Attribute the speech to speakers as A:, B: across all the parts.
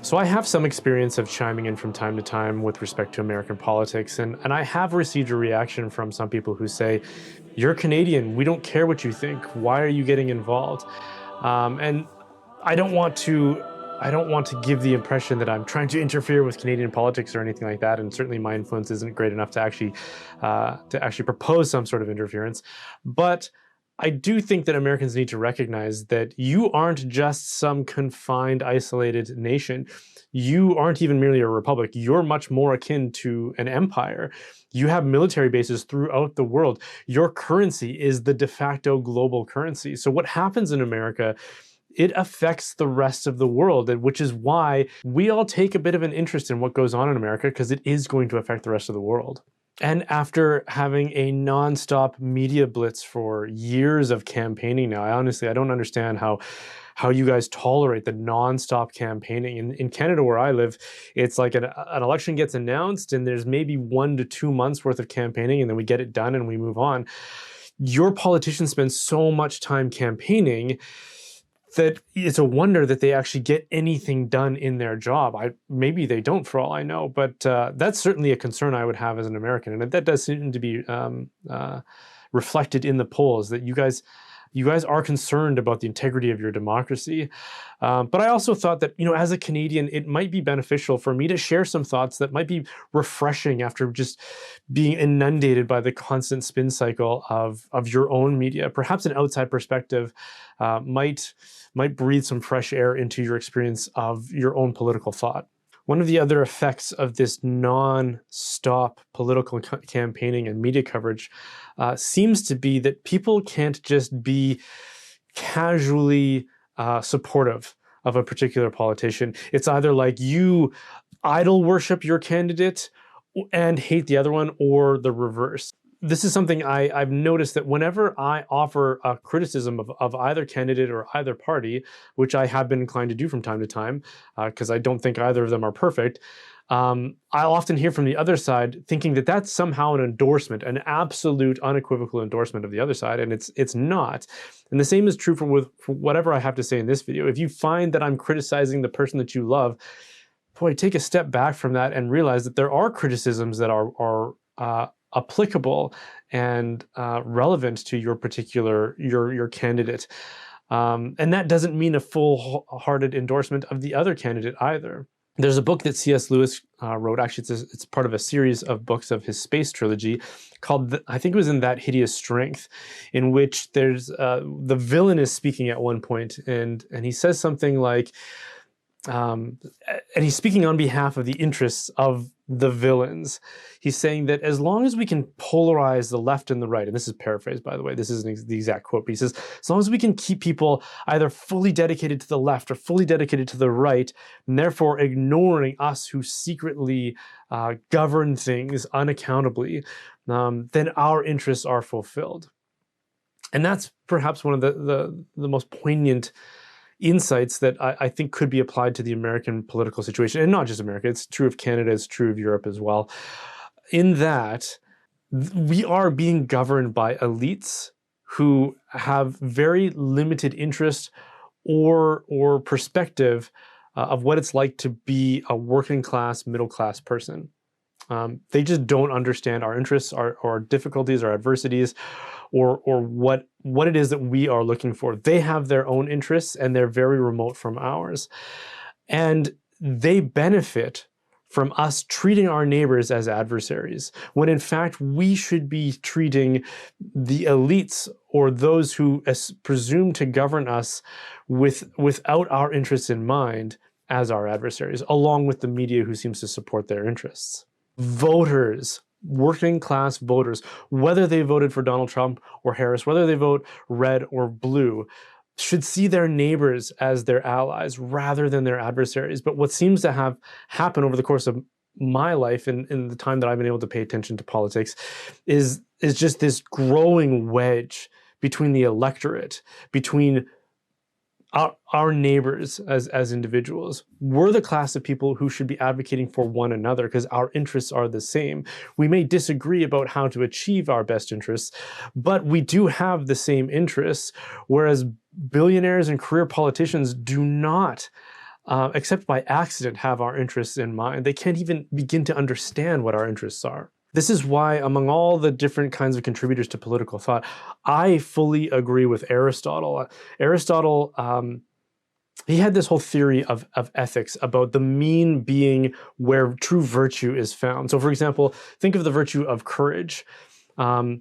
A: So I have some experience of chiming in from time to time with respect to American politics, and I have received a reaction from some people who say, "You're Canadian. We don't care what you think. Why are you getting involved?" And I don't want to. I don't want to give the impression that I'm trying to interfere with Canadian politics or anything like that. And certainly, my influence isn't great enough to actually propose some sort of interference. But I do think that Americans need to recognize that you aren't just some confined, isolated nation. You aren't even merely a republic. You're much more akin to an empire. You have military bases throughout the world. Your currency is the de facto global currency. So what happens in America, it affects the rest of the world, and which is why we all take a bit of an interest in what goes on in America, because it is going to affect the rest of the world. And after having a nonstop media blitz for years of campaigning now, I don't understand how you guys tolerate the nonstop campaigning. In Canada, where I live, it's like an election gets announced and there's maybe 1 to 2 months worth of campaigning, and then we get it done and we move on. Your politicians spend so much time campaigning that it's a wonder that they actually get anything done in their job. Maybe they don't, for all I know, but that's certainly a concern I would have as an American, and that does seem to be reflected in the polls, that you guys are concerned about the integrity of your democracy. But I also thought that, as a Canadian, it might be beneficial for me to share some thoughts that might be refreshing after just being inundated by the constant spin cycle of your own media. Perhaps an outside perspective might breathe some fresh air into your experience of your own political thought. One of the other effects of this non-stop political campaigning and media coverage seems to be that people can't just be casually supportive of a particular politician. It's either like you idol worship your candidate and hate the other one, or the reverse. This is something I've noticed, that whenever I offer a criticism of either candidate or either party, which I have been inclined to do from time to time, because I don't think either of them are perfect, I'll often hear from the other side thinking that that's somehow an endorsement, an absolute unequivocal endorsement of the other side, and it's not. And the same is true for whatever I have to say in this video. If you find that I'm criticizing the person that you love, boy, take a step back from that and realize that there are criticisms that are applicable and relevant to your particular your candidate, and that doesn't mean a full-hearted endorsement of the other candidate either. There's a book that C.S. Lewis wrote. Actually, it's part of a series of books of his space trilogy called, I think it was In That Hideous Strength, in which there's the villain is speaking at one point, and he says something like, and he's speaking on behalf of the interests of the villains. He's saying that as long as we can polarize the left and the right, and this is paraphrased, by the way, this isn't the exact quote, but he says, as long as we can keep people either fully dedicated to the left or fully dedicated to the right, and therefore ignoring us who secretly govern things unaccountably, then our interests are fulfilled. And that's perhaps one of the most poignant insights that I think could be applied to the American political situation, and not just America. It's true of Canada, it's true of Europe as well, in that we are being governed by elites who have very limited interest or perspective of what it's like to be a working class, middle class person. They just don't understand our interests, our difficulties, our adversities, or what it is that we are looking for. They have their own interests, and they're very remote from ours. And they benefit from us treating our neighbors as adversaries, when in fact we should be treating the elites or those who presume to govern us without our interests in mind as our adversaries, along with the media who seems to support their interests. Voters, working class voters, whether they voted for Donald Trump or Harris, whether they vote red or blue, should see their neighbors as their allies rather than their adversaries. But what seems to have happened over the course of my life and in the time that I've been able to pay attention to politics is just this growing wedge between the electorate, between our neighbors as individuals. We're the class of people who should be advocating for one another because our interests are the same. We may disagree about how to achieve our best interests, but we do have the same interests, whereas billionaires and career politicians do not except by accident, have our interests in mind. They can't even begin to understand what our interests are. This is why, among all the different kinds of contributors to political thought, I fully agree with Aristotle. Aristotle, he had this whole theory of ethics about the mean being where true virtue is found. So, for example, think of the virtue of courage.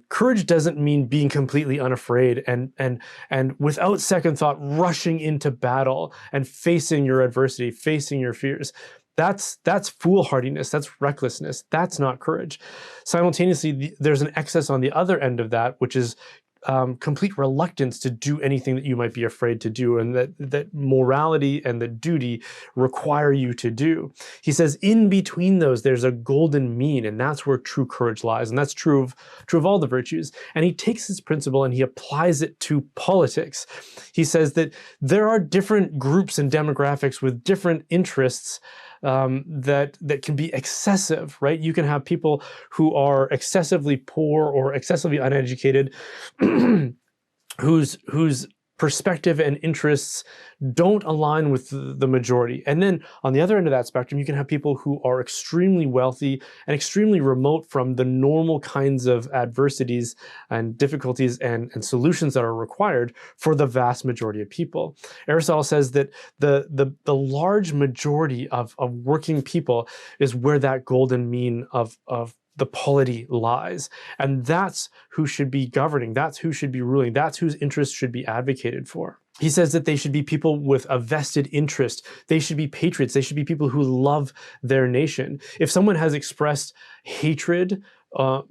A: Courage doesn't mean being completely unafraid and without second thought rushing into battle and facing your adversity, facing your fears. That's foolhardiness. That's recklessness. That's not courage. Simultaneously, there's an excess on the other end of that, which is complete reluctance to do anything that you might be afraid to do, and that morality and the duty require you to do. He says in between those, there's a golden mean, and that's where true courage lies, and that's true of all the virtues. And he takes this principle and he applies it to politics. He says that there are different groups and demographics with different interests that can be excessive, right? You can have people who are excessively poor or excessively uneducated, whose perspective and interests don't align with the majority. And then on the other end of that spectrum, you can have people who are extremely wealthy and extremely remote from the normal kinds of adversities and difficulties and solutions that are required for the vast majority of people. Aristotle says that the large majority of working people is where that golden mean of the polity lies. And that's who should be governing. That's who should be ruling. That's whose interests should be advocated for. He says that they should be people with a vested interest. They should be patriots. They should be people who love their nation. If someone has expressed hatred or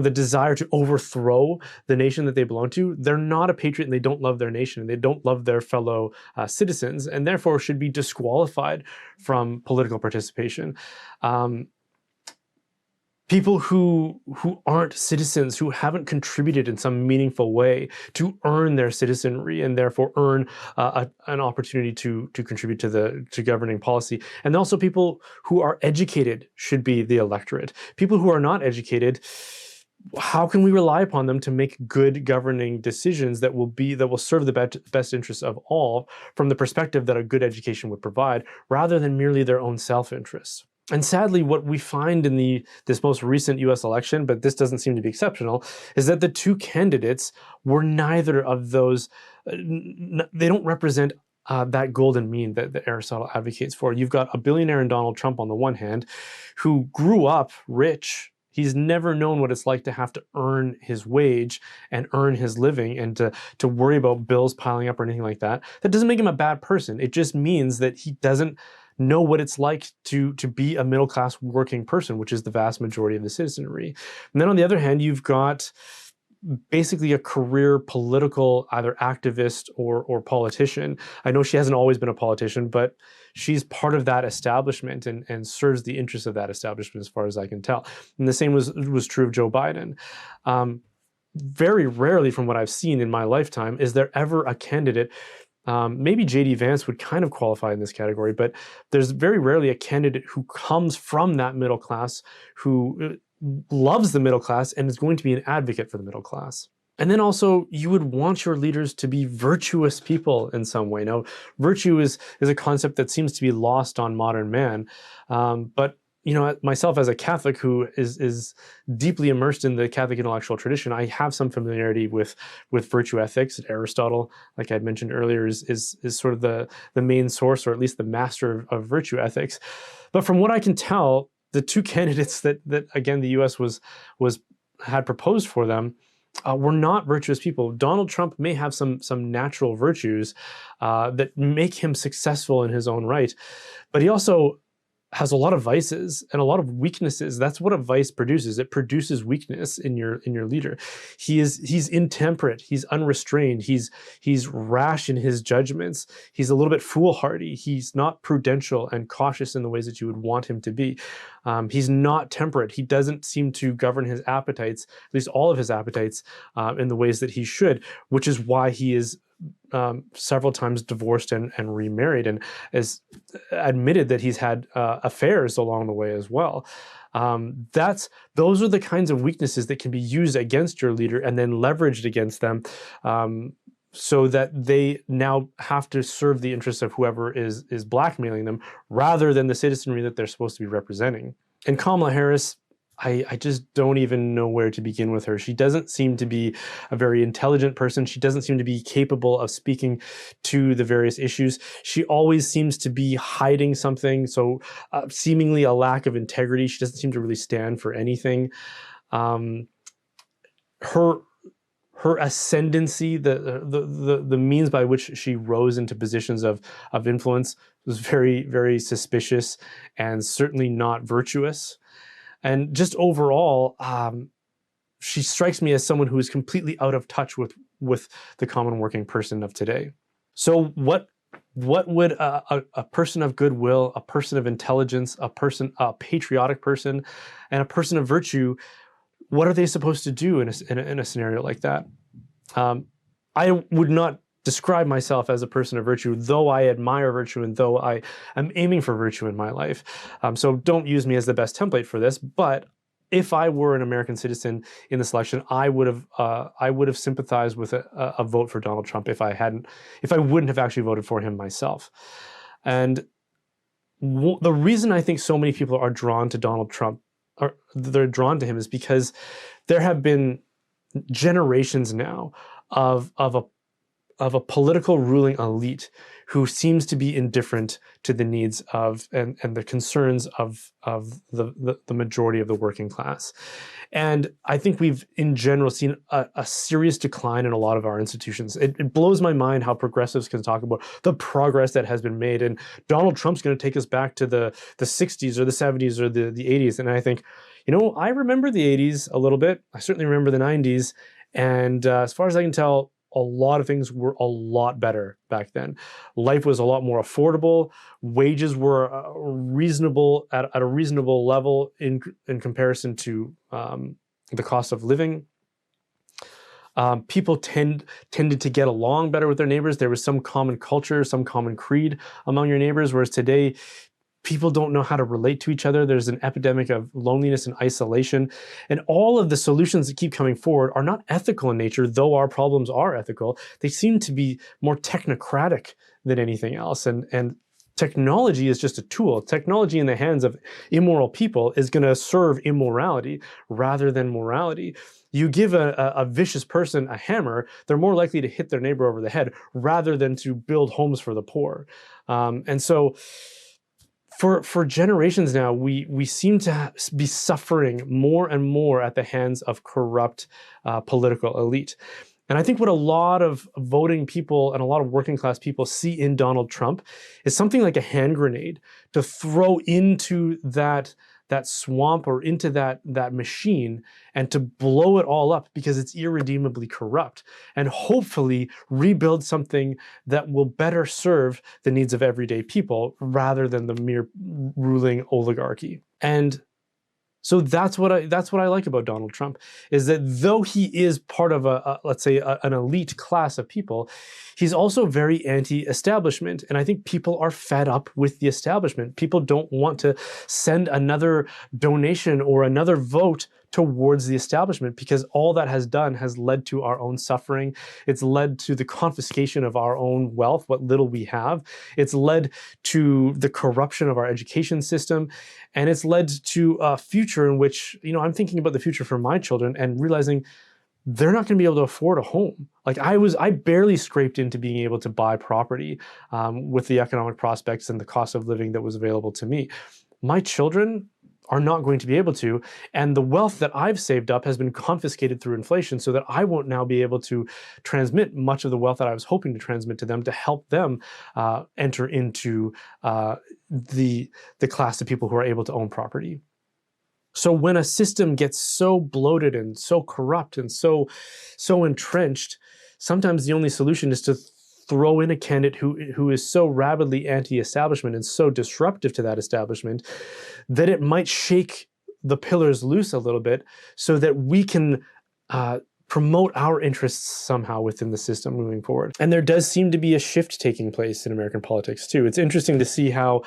A: the desire to overthrow the nation that they belong to, they're not a patriot and they don't love their nation. They don't love their fellow citizens, and therefore should be disqualified from political participation. People who aren't citizens, who haven't contributed in some meaningful way to earn their citizenry and therefore earn an opportunity to contribute to governing policy. And also people who are educated should be the electorate. People who are not educated, how can we rely upon them to make good governing decisions that will serve the best interests of all from the perspective that a good education would provide, rather than merely their own self-interests? And sadly, what we find in this most recent US election, but this doesn't seem to be exceptional, is that the two candidates were neither of those. They don't represent that golden mean that Aristotle advocates for. You've got a billionaire in Donald Trump on the one hand, who grew up rich. He's never known what it's like to have to earn his wage and earn his living and to worry about bills piling up or anything like that. That doesn't make him a bad person. It just means that he doesn't know what it's like to be a middle-class working person, which is the vast majority of the citizenry. And then on the other hand, you've got basically a career political either activist or politician. I know she hasn't always been a politician, but she's part of that establishment and serves the interests of that establishment as far as I can tell. And the same was true of Joe Biden. Very rarely from what I've seen in my lifetime is there ever a candidate. Maybe J.D. Vance would kind of qualify in this category, but there's very rarely a candidate who comes from that middle class, who loves the middle class and is going to be an advocate for the middle class. And then also, you would want your leaders to be virtuous people in some way. Now, virtue is a concept that seems to be lost on modern man, but myself as a Catholic who is deeply immersed in the Catholic intellectual tradition, I have some familiarity with virtue ethics. Aristotle, like I had mentioned earlier, is sort of the main source, or at least the master of virtue ethics. But from what I can tell, the two candidates that again the U.S. had proposed for them were not virtuous people. Donald Trump may have some natural virtues that make him successful in his own right, but he also has a lot of vices and a lot of weaknesses. That's what a vice produces. It produces weakness in your leader. He's intemperate. He's unrestrained. He's rash in his judgments. He's a little bit foolhardy. He's not prudential and cautious in the ways that you would want him to be. He's not temperate. He doesn't seem to govern his appetites, at least all of his appetites, in the ways that he should, which is why he is several times divorced and remarried, and has admitted that he's had affairs along the way as well. Those are the kinds of weaknesses that can be used against your leader and then leveraged against them so that they now have to serve the interests of whoever is blackmailing them rather than the citizenry that they're supposed to be representing. And Kamala Harris, I just don't even know where to begin with her. She doesn't seem to be a very intelligent person. She doesn't seem to be capable of speaking to the various issues. She always seems to be hiding something, so seemingly a lack of integrity. She doesn't seem to really stand for anything. Her ascendancy, the means by which she rose into positions of influence was very, very suspicious and certainly not virtuous. And just overall, she strikes me as someone who is completely out of touch with the common working person of today. So what would a person of goodwill, a person of intelligence, a patriotic person, and a person of virtue, what are they supposed to do in a scenario like that? I would not describe myself as a person of virtue, though I admire virtue and though I am aiming for virtue in my life. So don't use me as the best template for this. But if I were an American citizen in this election, I would have sympathized with a vote for Donald Trump if I wouldn't have actually voted for him myself. And the reason I think so many people are drawn to Donald Trump, or they're drawn to him, is because there have been generations now of a political ruling elite who seems to be indifferent to the needs of and the concerns of the majority of the working class. And I think we've in general seen a serious decline in a lot of our institutions. It blows my mind how progressives can talk about the progress that has been made, and Donald Trump's going to take us back to the 60s or the 70s or the 80s. And I think, I remember the 80s a little bit. I certainly remember the 90s. And as far as I can tell, a lot of things were a lot better back then. Life was a lot more affordable. Wages were reasonable at a reasonable level in comparison to the cost of living. People tended to get along better with their neighbors. There was some common culture, some common creed among your neighbors, whereas today, people don't know how to relate to each other. There's an epidemic of loneliness and isolation. And all of the solutions that keep coming forward are not ethical in nature, though our problems are ethical. They seem to be more technocratic than anything else. And technology is just a tool. Technology in the hands of immoral people is going to serve immorality rather than morality. You give a vicious person a hammer, they're more likely to hit their neighbor over the head rather than to build homes for the poor. And so for generations now, we seem to be suffering more and more at the hands of corrupt political elite. And I think what a lot of voting people and a lot of working class people see in Donald Trump is something like a hand grenade to throw into that swamp or into that machine and to blow it all up because it's irredeemably corrupt, and hopefully rebuild something that will better serve the needs of everyday people rather than the mere ruling oligarchy. And so that's what I like about Donald Trump, is that though he is part of let's say an elite class of people, he's also very anti-establishment. And I think people are fed up with the establishment. People don't want to send another donation or another vote towards the establishment, because all that has done has led to our own suffering. It's led to the confiscation of our own wealth, what little we have. It's led to the corruption of our education system. And it's led to a future in which, I'm thinking about the future for my children and realizing they're not going to be able to afford a home. Like I barely scraped into being able to buy property with the economic prospects and the cost of living that was available to me. My children are not going to be able to, and the wealth that I've saved up has been confiscated through inflation, so that I won't now be able to transmit much of the wealth that I was hoping to transmit to them to help them enter into the class of people who are able to own property. So when a system gets so bloated and so corrupt and so entrenched, sometimes the only solution is to throw in a candidate who is so rabidly anti-establishment and so disruptive to that establishment that it might shake the pillars loose a little bit, so that we can promote our interests somehow within the system moving forward. And there does seem to be a shift taking place in American politics too. It's interesting to see how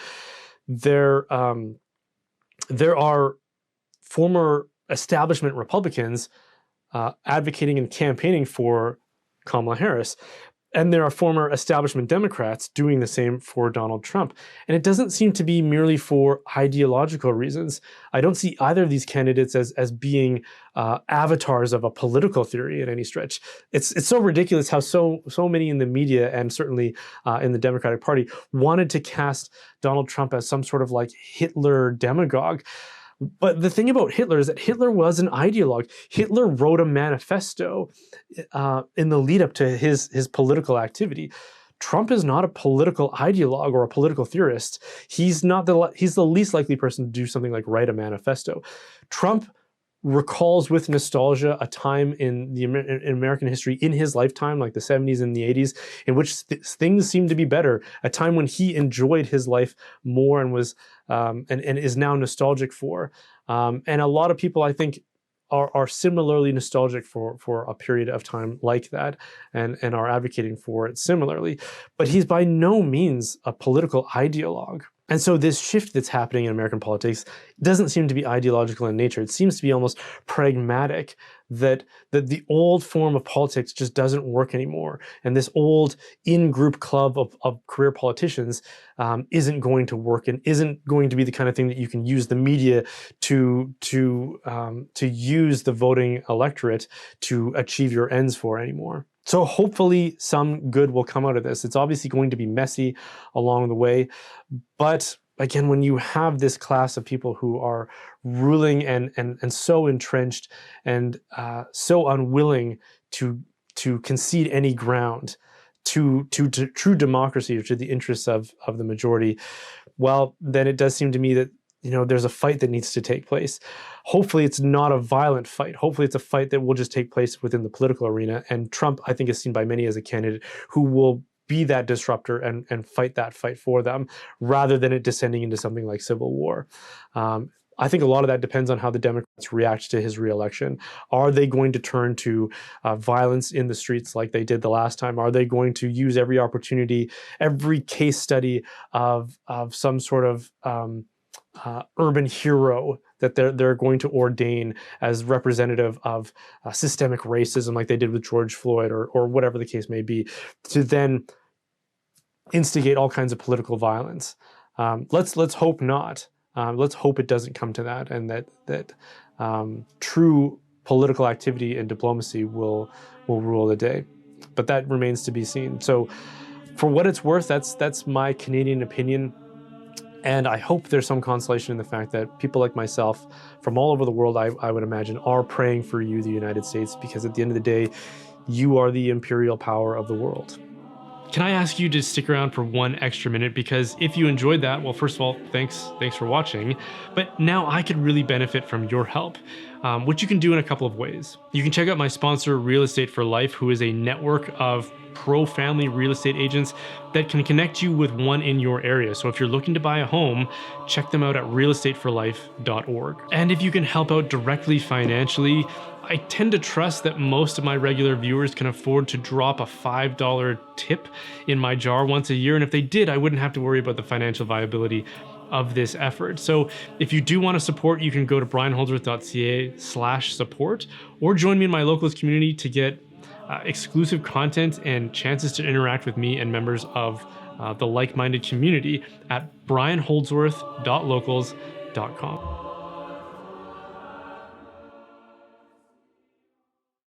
A: there are former establishment Republicans advocating and campaigning for Kamala Harris. And there are former establishment Democrats doing the same for Donald Trump. And it doesn't seem to be merely for ideological reasons. I don't see either of these candidates as being avatars of a political theory in any stretch. It's so ridiculous how so many in the media and certainly in the Democratic Party wanted to cast Donald Trump as some sort of like Hitler demagogue. But the thing about Hitler is that Hitler was an ideologue. Hitler wrote a manifesto in the lead up to his political activity. Trump is not a political ideologue or a political theorist. He's the least likely person to do something like write a manifesto. Trump recalls with nostalgia a time in American history in his lifetime, like the 70s and the 80s, in which things seemed to be better. A time when he enjoyed his life more and was and is now nostalgic for. And a lot of people, I think, are similarly nostalgic for a period of time like that and are advocating for it similarly. But he's by no means a political ideologue. And so this shift that's happening in American politics doesn't seem to be ideological in nature. It seems to be almost pragmatic, that the old form of politics just doesn't work anymore. And this old in-group club of career politicians isn't going to work and isn't going to be the kind of thing that you can use the media to use the voting electorate to achieve your ends for anymore. So hopefully some good will come out of this. It's obviously going to be messy along the way, but again, when you have this class of people who are ruling and so entrenched and so unwilling to concede any ground to true democracy or to the interests of the majority, well, then it does seem to me that there's a fight that needs to take place. Hopefully it's not a violent fight. Hopefully it's a fight that will just take place within the political arena. And Trump, I think, is seen by many as a candidate who will be that disruptor and fight that fight for them, rather than it descending into something like civil war. I think a lot of that depends on how the Democrats react to his reelection. Are they going to turn to violence in the streets like they did the last time? Are they going to use every opportunity, every case study of some sort of urban hero that they're going to ordain as representative of systemic racism like they did with George Floyd or whatever the case may be, to then instigate all kinds of political violence? Let's hope not. Let's hope it doesn't come to that, and that true political activity and diplomacy will rule the day. But that remains to be seen. So for what it's worth, that's my Canadian opinion. And I hope there's some consolation in the fact that people like myself from all over the world, I would imagine, are praying for you, the United States, because at the end of the day, you are the imperial power of the world. Can I ask you to stick around for one extra minute? Because if you enjoyed that, well, first of all, thanks for watching. But now I could really benefit from your help, which you can do in a couple of ways. You can check out my sponsor, Real Estate for Life, who is a network of pro-family real estate agents that can connect you with one in your area. So if you're looking to buy a home, check them out at realestateforlife.org. And if you can help out directly financially, I tend to trust that most of my regular viewers can afford to drop a $5 tip in my jar once a year. And if they did, I wouldn't have to worry about the financial viability of this effort. So if you do want to support, you can go to brianholdsworth.ca/support, or join me in my locals community to get exclusive content and chances to interact with me and members of the like-minded community at brianholdsworth.locals.com.